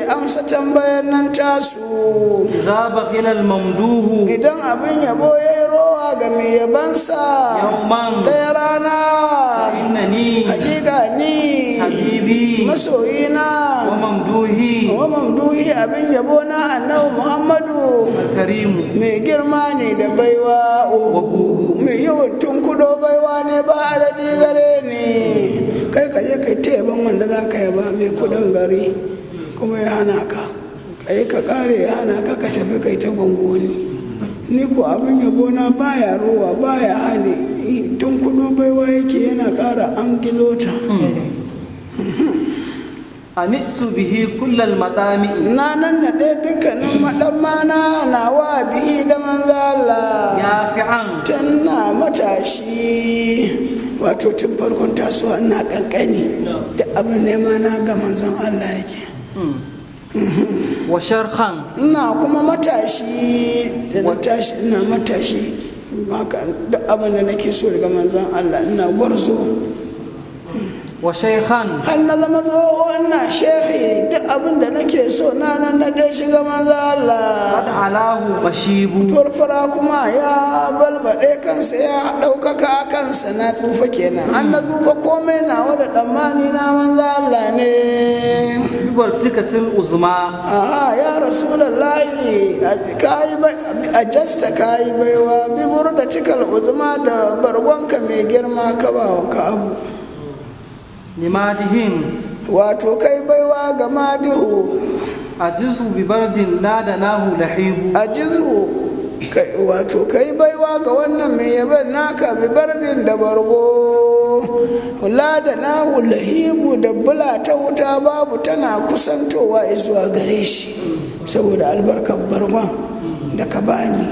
amsa tambayar nan tasu إذا بخل الممدوح idan abin yabo ya yi rowa ga mai yabansa يوما ɗaya rana إنني hakika ni حبيبي masoyina وممدوحي wa mamduhi abin yabo na annabi muhammadu الكريم mai girma ne da baiwa mai yawan tunkudo baiwa ne ba adadi gare ni kai ka je kai ta yaban wanda za ka yaba mai kudin gari kuma ya hana ka kai ka kare ya hana ka ka tafi kai ta gongoni ni ko abin yabo na baya rowa baya hane tunkudo baiwa yake yana kara an gizo ta أنئت به كل المطامع na nan na ɗaya dukkanin maɗammana na wa bihi da manzala يافعا tun na matashi wato tun farkon tasowa na kankani da abin nema na ga manzon Allah yake وشرخا ina kuma matashi da na tashi ina matashi haka duk abin da nake so daga manzon Allah ina gwarzo وشيخا har na zama tsohon na shehi duk abin da nake so na nan na dai shiga manzon قد Allah علاه مشيب furfura kuma ya balbaɗe kansa ya ɗaukaka kansa na tsufa kenan an na tsufa komai na wadda ɗammani na manzo Allah ne ببرتكة العظمى aha ya rasulallahi a jasta kayi baiwa bibur da cikal uzma da bargonka mai girma ka ba wa ka abu لمادهن wato kai baiwa ga madihu أجز ببرد لا دناه لحيب a jizu wato kai baiwa ga wannan mai yaban naka bi bardin da bargo kula da nahu lahibu da bula ta wuta babu tana kusantowa zuwa gare shi saboda albarkar bargon da ka bani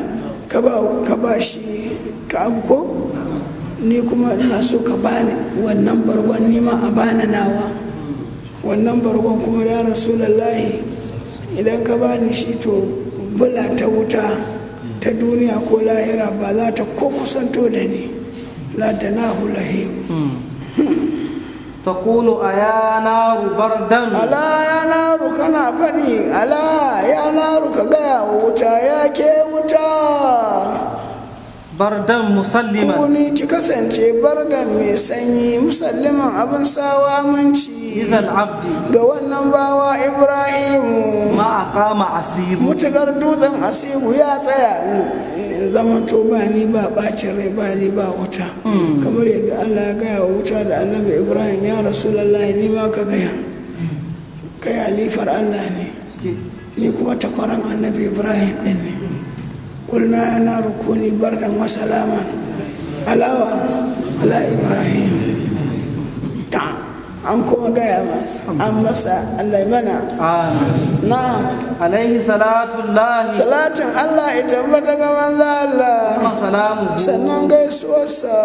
ka ba shi ka abu ko ni kuma ina so ka bani wannan bargon nima a bani nawa wannan bargon kuma ya rasulallahi idan ka bani shi to bula ta wuta ta duniya ko lahira ba za ta ko kusanto da ni la da nahu lahibu تقول أيا نار بردا ala ya naru kana faɗi ala ya naru ka gaya wa wuta ya ke wuta بردا مسلما kuni ki kasance bardan mai sanyi musalliman abin sawa aminci إذا العبد ga wannan bawa ibrahimu ما أقام عسيب mutukar dutsen asibu ya tsaya zaman to ba ni ba bacin rai ba ni ba wuta kamar yadda Allah ya gaya wa wuta da annabi ibrahim ya rasulallah ni ma ka gaya kai halifar Allah ne ni kuma takwaran annabi ibrahim din ne kulna yana rukuni bardan wa salaman alawa ala ibrahim ta an kuma gaya masa an masa Allah mana آمين na عليه صلاة الله salatin Allah ya tabbata ga manzo Allah وسلامه sannan gaisuwarsa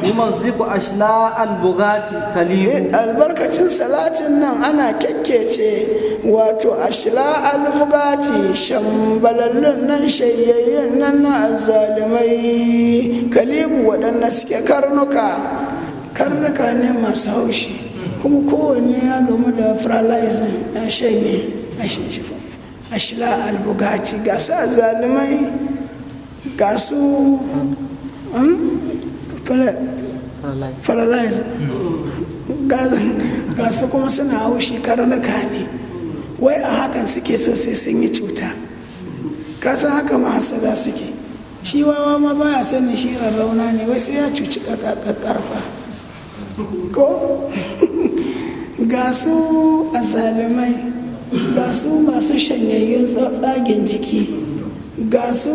يمزق أشلاء البغاة كليب albarkacin salatin nan ana kyakkece wato ashla albugati shambalallun nan shayyayyun nan na azzalimai kalibu waɗanda suke karnuka ne masu haushi kuma kowanne ya gamu da paralyzing ya shanye ashla albugati ga su azzalimai ga su paralyzing ga su kuma suna haushi karnuka ne wai a hakan suke so sai sun yi cuta kasan haka mahasada suke shi wawa ma baya sanin shi rarrauna ne wai sai ya cuci karfa ko ga su azalimai ga su masu shanyayyun tsagen jiki ga su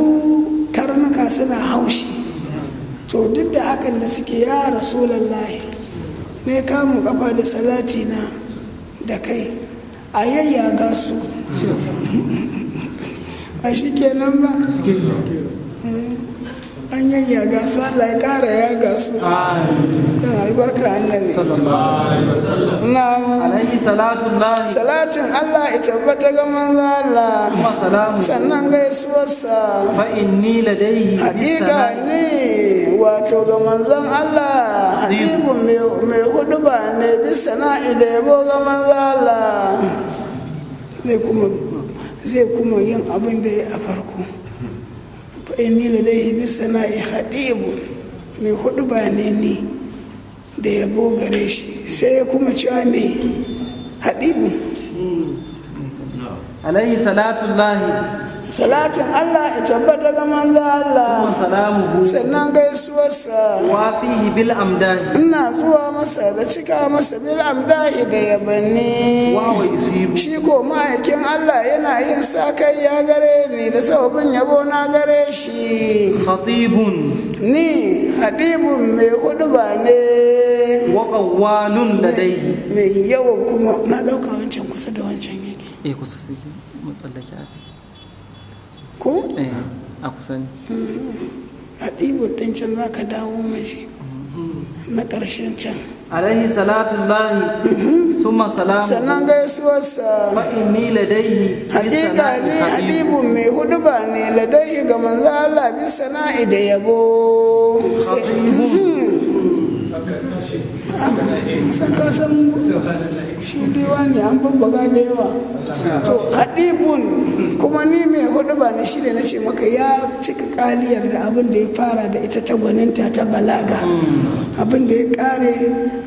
karnuka suna haushi to duk da hakan da suke ya rasulallahi ne kamun kafa da salati na da kai a yayyaga su a shi kenan ba an yayyaga su Allah ya kara yaga su don albarka annabi na'am عليه صلاة الله salatin Allah ya tabbata ga manzo Allah وسلامه sannan gaisuwarsa فإني لديه haƙiƙa ne wato ga manzon Allah habibu mai huduba ne bisa na'i da yabo ga manzo Allah zai kuma yin abin da ya a farko. Fa inni ladaihi bisana'i hadibu, mai hudu ba ne ni da yabo gare shi, sai ya kuma cewa me hadibu. alaihi salatullahi Salatin Allah ya tabbata ga manzo Allah, salamuhu sannan gaisuwarsa wa fihi bil amdahi ina zuwa masa da cika masa bil amdahi da yabanni. wa yusibu Shi ko ma'aikin Allah yana yin sa kai ya gare ni da sababin yabo na gare shi. khatibun Ni hadibun mai huduba ne, wa qawwalun ladayhi mai yawan kuma na dauka wancan kusa da wancan yake kusa sai mu tsallake ko a kusa ne hadibun din can za ka dawo mashi na ƙarshen can. alaihi salatullahi summa salamu Sannan gaisuwarsa fa inni ladayhi hakika ne hadibun mai huduba ne ladaihi ga manzo Allah bi sana'i da yabo. San ka san shi diwani an babbaga da yawa. To hadibun kuma ni mai huduba ne shi ne na ce maka ya cika kaliyar da abin da ya fara da ita ta gwaninta ta balaga, abin da ya kare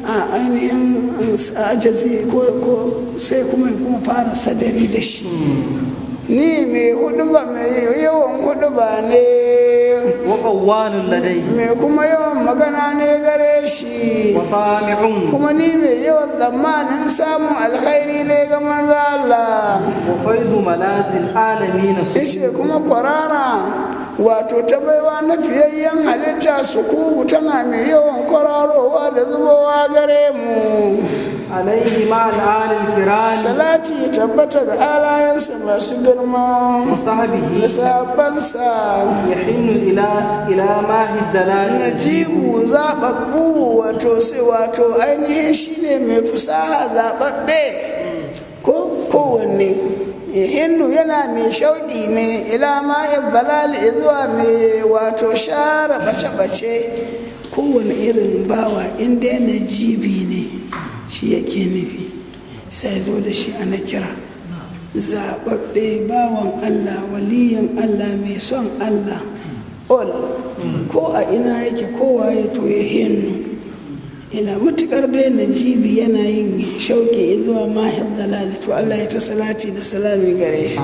a ainihin ajazi ko sai kuma fara sadari da shi. Ni mai huduba mai yawan huduba ne, wa qawwalun ladayhi mai kuma yawan magana ne gare shi, wa tami'un kuma ni mai yawan tsammanin samun alkhairi ne ga manzo Allah. wa faidu malazil alamin Yace kuma kwarara wato ta baiwa na fiyayyen halitta su kugu tana mai yawan kwararowa da zubowa gare mu. alaihi ma al'alil kiram Salati ya tabbata ga alayensa masu girma wa sahbihi da sabansa. yahinnu ila mahi dalal Najibu zaɓaɓɓu wato ainihin shine mai fusaha zaɓaɓɓe ko kowanne. Hinnu yana mai shauɗi ne ila ma'in balali zuwa mai wato share bace-bace. Kowane irin bawa inda yana jibi ne shi yake nufi, sai zo da shi ana kira zaɓaɓɓe bawan Allah, waliyan Allah, mai son Allah. Ko a ina yake kowa ya to ya hinnu ina mutukar dai najibi yana yin shauki zuwa mahib dalal, to Allah ya ta salati da salami gare shi.